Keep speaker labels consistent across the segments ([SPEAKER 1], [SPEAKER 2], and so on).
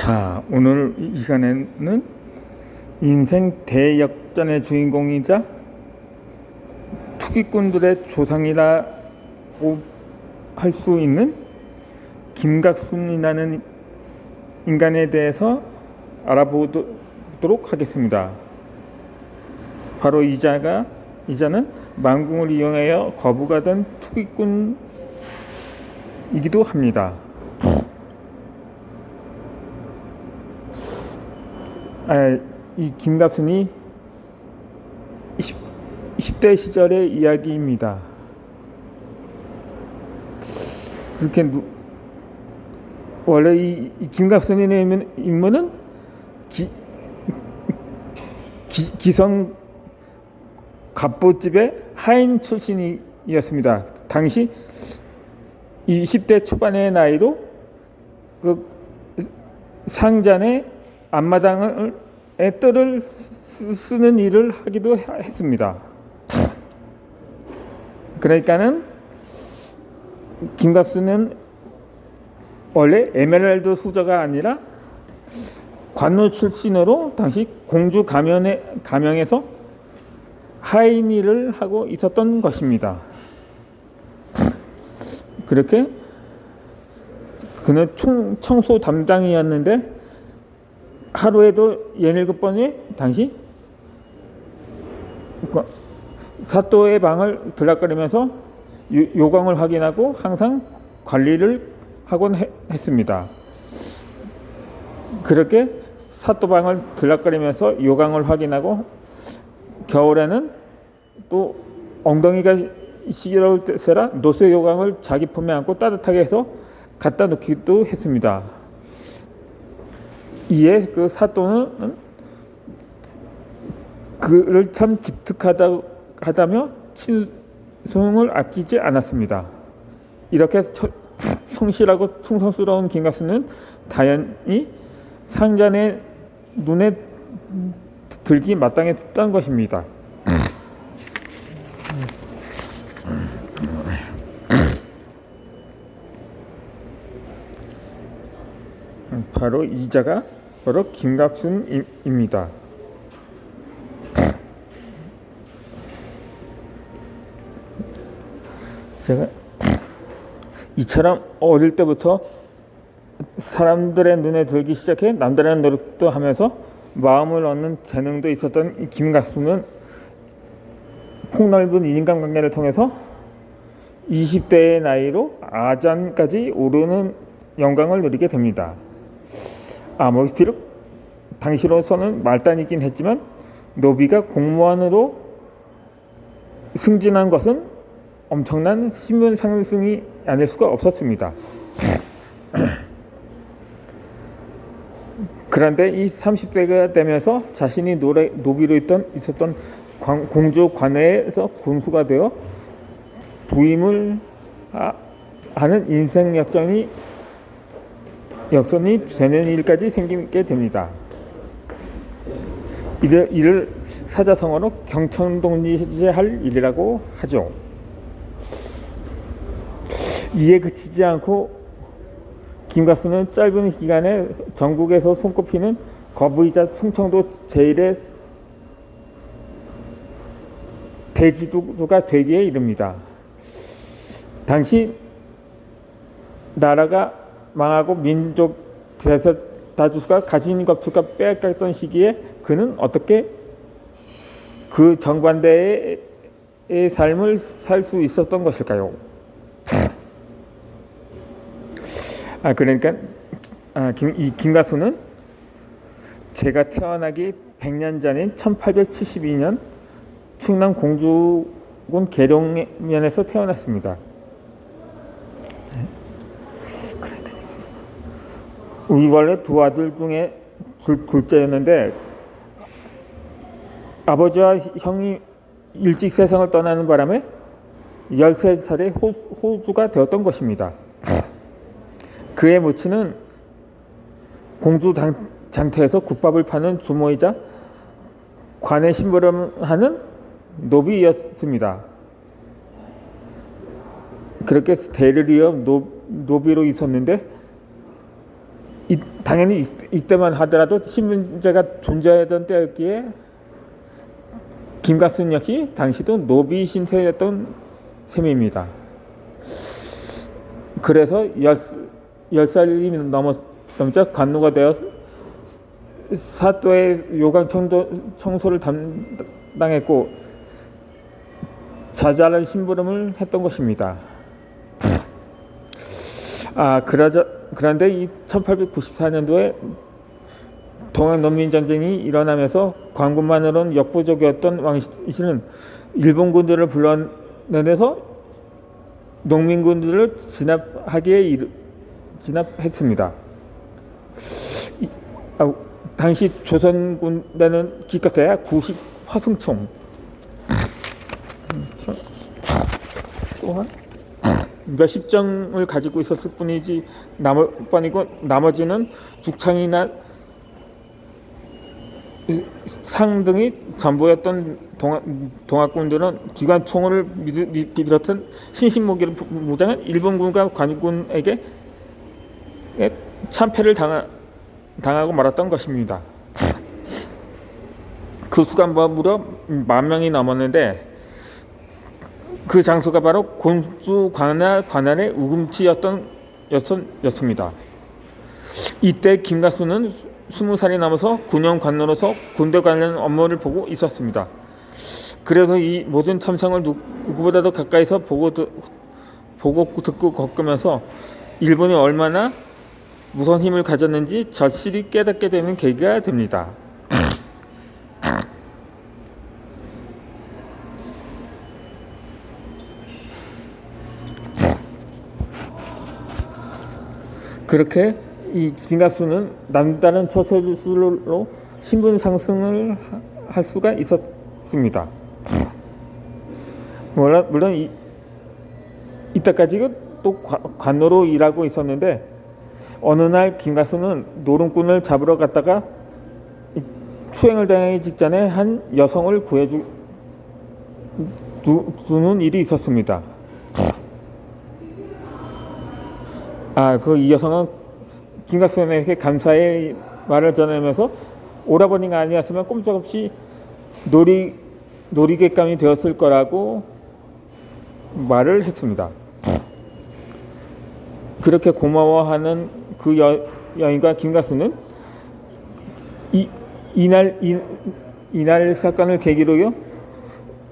[SPEAKER 1] 자, 오늘 이 시간에는 인생 대역전의 주인공이자 투기꾼들의 조상이라고 할 수 있는 김갑순이라는 인간에 대해서 알아보도록 하겠습니다. 바로 이자는 만궁을 이용하여 거부가 된 투기꾼이기도 합니다. 이 김갑순이 10대 시절의 이야기입니다. 그렇게 원래 이 김갑순이라는 인물은 기성 갑부집의 하인 출신이었습니다. 당시 20대 초반의 나이로 그 상잔의 앞마당에 뜰을 쓰는 일을 하기도 했습니다. 그러니까는 김갑순은 원래 에메랄드 수저가 아니라 관노 출신으로 당시 공주 가명에서 하인 일을 하고 있었던 것입니다. 그렇게 그는 청소 담당이었는데 하루에도 17번의 당시 사또의 방을 들락거리면서 요강을 확인하고 항상 관리를 하곤 했습니다. 그렇게 사또방을 들락거리면서 요강을 확인하고 겨울에는 또 엉덩이가 시끄러울 때라 노쇠 요강을 자기 품에 안고 따뜻하게 해서 갖다 놓기도 했습니다. 이에 그 사또는 그를 참 기특하다며 친송을 아끼지 않았습니다. 이렇게 성실하고 충성스러운 김갑순은 당연히 상잔의 눈에 들기 마땅했던 것입니다. 바로 이자가 바로 김갑순입니다. 제가 이처럼 어릴 때부터 사람들의 눈에 들기 시작해 남다른 노력도 하면서 마음을 얻는 재능도 있었던 이 김갑순은 폭넓은 인간관계를 통해서 20대의 나이로 아잔까지 오르는 영광을 누리게 됩니다. 비록 당시로서는 말단이긴 했지만 노비가 공무원으로 승진한 것은 엄청난 신분 상승이 아닐 수가 없었습니다. 그런데 이 30대가 되면서 자신이 노비로 있었던 공주 관내에서 군수가 되어 부임을 하는 인생 역전이 되는 일까지 생기게 됩니다. 이를 사자성어로 경천동지할 일이라고 하죠. 이에 그치지 않고 김갑순은 짧은 기간에 전국에서 손꼽히는 거부이자 충청도 제1의 대지도가 되기에 이릅니다. 당시 나라가 망하고 민족 대다수가 가진 것들과 빼앗겼던 시기에 그는 어떻게 그 정반대의 삶을 살 수 있었던 것일까요? 그러니까 이 김갑순은 제가 태어나기 100년 전인 1872년 충남 공주군 계룡면에서 태어났습니다. 우리 원래 두 아들 중에 둘째였는데 아버지와 형이 일찍 세상을 떠나는 바람에 13살에 호주가 되었던 것입니다. 그의 모친은 공주 장터에서 국밥을 파는 주모이자 관의 심부름하는 노비였습니다. 그렇게 대를 이어 노비로 있었는데 당연히 이때만 하더라도 신분제가 존재하던 때였기에 김갑순 역시 당시도 노비 신세였던 셈입니다. 그래서 10살이 넘자 관노가 되어 사또의 요강 청소를 담당했고 자잘한 심부름을 했던 것입니다. 그런데 이 1894년도에 동학농민전쟁이 일어나면서 관군만으로는 역부족이었던 왕실은 일본군들을 불러내서 농민군들을 진압했습니다. 당시 조선군대는 기껏해야 90 화승총 또한 몇십 정을 가지고 있었을 뿐이지 나머지는 죽창이나 상등이 전부였던 동학군들은 기관총을 비롯한 신신무기를 무장한 일본군과 관군에게 참패를 당하고 말았던 것입니다. 그 수가 무려 10,000명이 넘었는데 그 장소가 바로 곤주 관할의 우금치였습니다. 이때 김갑순은 20살이 넘어서 군용 관노로서 군대 관련 업무를 보고 있었습니다. 그래서 이 모든 참상을 누구보다도 가까이서 보고 듣고 겪으면서 일본이 얼마나 무서운 힘을 가졌는지 절실히 깨닫게 되는 계기가 됩니다. 그렇게 이 김갑순은 남다른 처세술로 신분 상승을 할 수가 있었습니다. 물론 이때까지 또 관노로 일하고 있었는데 어느 날 김갑순은 노름꾼을 잡으러 갔다가 추행을 당하기 직전에 한 여성을 구해주는 일이 있었습니다. 이 여성은 김갑순에게 감사의 말을 전하면서 오라버니가 아니었으면 꼼짝없이 놀이객감이 되었을 거라고 말을 했습니다. 그렇게 고마워하는 그 여인과 김갑순은 이날 사건을 계기로요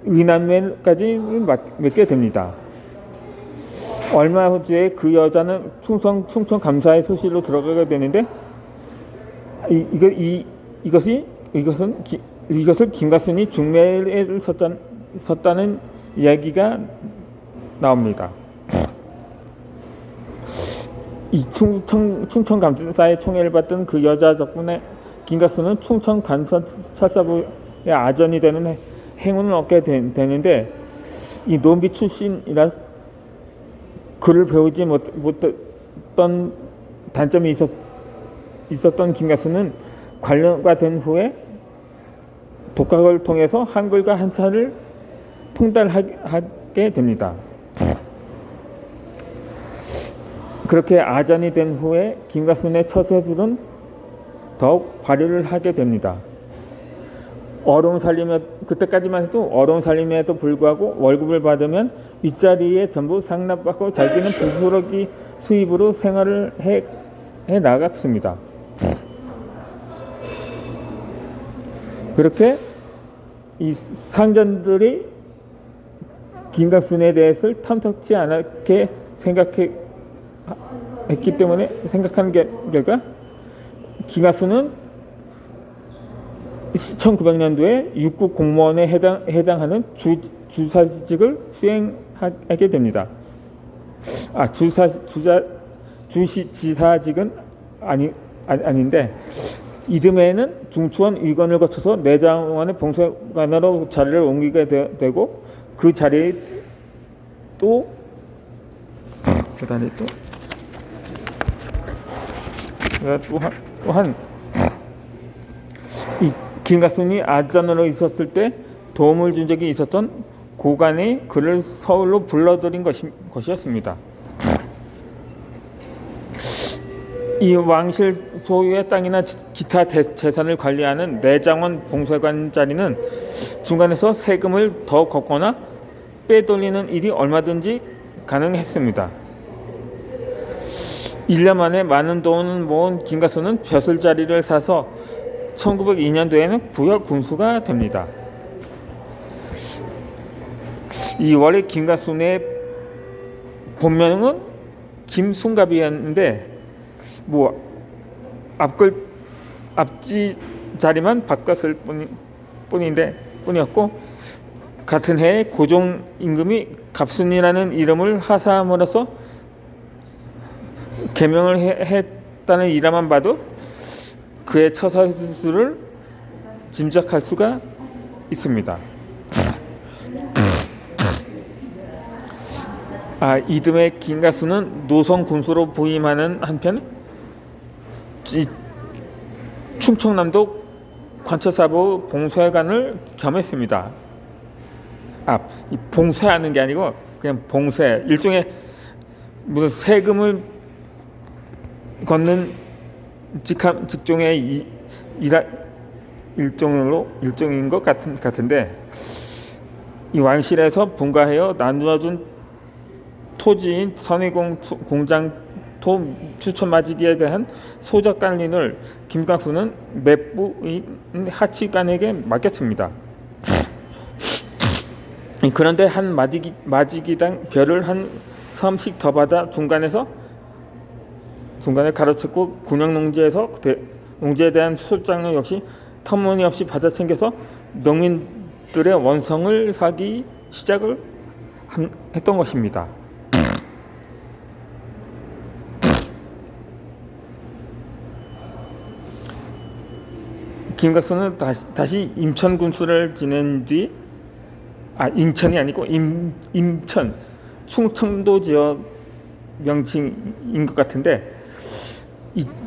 [SPEAKER 1] 의남매까지 맺게 됩니다. 얼마 후에 그 여자는 충청 감사의 소실로 들어가게 되는데 이것을 김갑순이 중매를 섰다는 이야기가 나옵니다. 이 충청 감사의 총애를 받던 그 여자 덕분에 김갑순은 충청 간선찰사부의 아전이 되는 행운을 얻게 되는데 이 노비 출신이라 글을 배우지 못했던 단점이 있었던 김갑순은 관료가 된 후에 독학을 통해서 한글과 한자를 통달하게 됩니다. 그렇게 아전이 된 후에 김갑순의 처세술은 더욱 발휘를 하게 됩니다. 그때까지만 해도 어려운 살림에도 불구하고 월급을 받으면 윗자리에 전부 상납받고 자기는 부스러기 수입으로 생활을 해 나갔습니다. 그렇게 이 상전들이 김갑순에 대해서 탐탁지 않게 생각한 결과 김갑순은 1900년도에 육국 공무원에 해당하는 주사직을 수행하게 됩니다. 주지사직은 아닌데 이듬해에는 중추원 의관을 거쳐서 내장원의 봉사관으로 자리를 옮기게 되고 그 자리에 또 또한 이 김갑순이 아전으로 있었을 때 도움을 준 적이 있었던 고관이 그를 서울로 불러들인 것이었습니다. 이 왕실 소유의 땅이나 기타 재산을 관리하는 내장원 봉쇄관 자리는 중간에서 세금을 더 걷거나 빼돌리는 일이 얼마든지 가능했습니다. 1년 만에 많은 돈을 모은 김갑수는 벼슬 자리를 사서 1902년도에는 부여 군수가 됩니다. 이 원래 김갑수의 본명은 김순갑이었는데 앞지 자리만 바꿨을 뿐이었고, 같은 해에 고종 임금이 갑순이라는 이름을 하사함으로써 개명을 했다는 일화만 봐도 그의 처사수를 짐작할 수가 있습니다. 이듬해 김갑수는 노선 군수로 부임하는 한편 충청남도 관찰사부 봉쇄관을 겸했습니다. 이 봉쇄하는 게 아니고 그냥 봉쇄, 일종의 무슨 세금을 걷는 직종의 일종인 것 같은데, 이 왕실에서 분가하여 나누어준 토지인 선의공 공장 토 추천 마지기에 대한 소적 관리를 김갑수는 맵부인 하치관에게 맡겼습니다. 그런데 한 마지기당 별을 한 섬씩 더 받아 중간에 가로챘고, 군영농지에서 농지에 대한 소장료 역시 터무니없이 받아 챙겨서 농민들의 원성을 사기 시작을 했던 것입니다. 김갑수는 다시 임천 군수를 지낸 뒤, 인천이 아니고 임천, 충청도 지역 명칭인 것 같은데,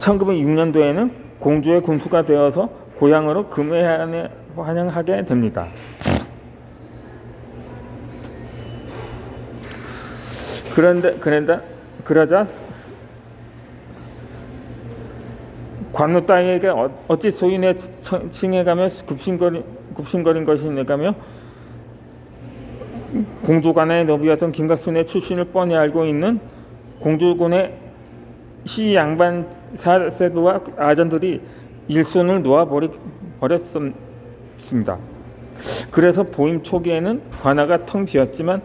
[SPEAKER 1] 1906년도에는 공주의 군수가 되어서 고향으로 금회한에 환영하게 됩니다. 그러자 관노 땅에게 어찌 소인의 칭해가며 굽신거린 것이냐며 공주관의 노비였던 김갑순의 출신을 뻔히 알고 있는 공주군의 시 양반 4세도와 아전들이 일손을 놓아버렸습니다. 그래서 보임 초기에는 관아가 텅 비었지만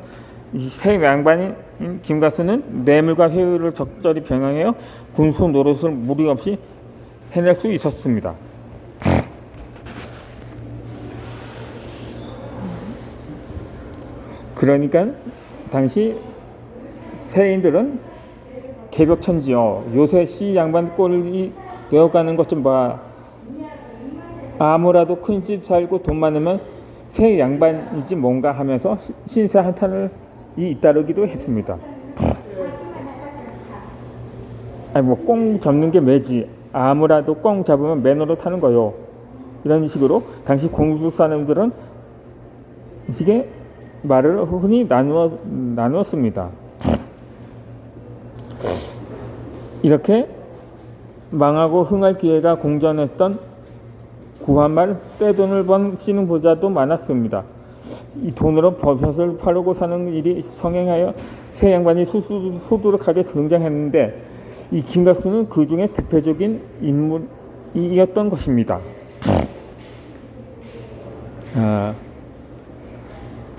[SPEAKER 1] 새 양반인 김갑수는 뇌물과 회유를 적절히 병행하여 군수 노릇을 무리 없이 해낼 수 있었습니다. 그러니까 당시 세인들은 개벽천지요, 요새 시 양반 꼴이 되어가는 것 좀 봐. 아무라도 큰 집 살고 돈 많으면 새 양반이지 뭔가 하면서 신세 한탄을 잇따르기도 했습니다. 꽁 잡는 게 매지, 아무라도 꽁 잡으면 매너로 타는 거요, 이런 식으로 당시 공수 사람들은 이게 말을 흔히 나누었습니다. 이렇게 망하고 흥할 기회가 공전했던 구한말 떼돈을 번 씨는 부자도 많았습니다. 이 돈으로 버섯을 팔고 사는 일이 성행하여 새 양반이 수두룩하게 등장했는데, 이 김갑수는 그 중에 대표적인 인물이었던 것입니다.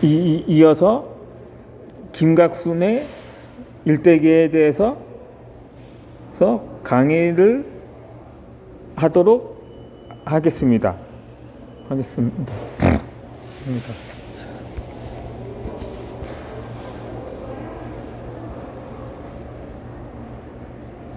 [SPEAKER 1] 이어서 김갑순의 일대기에 대해서 강의를 하도록 하겠습니다.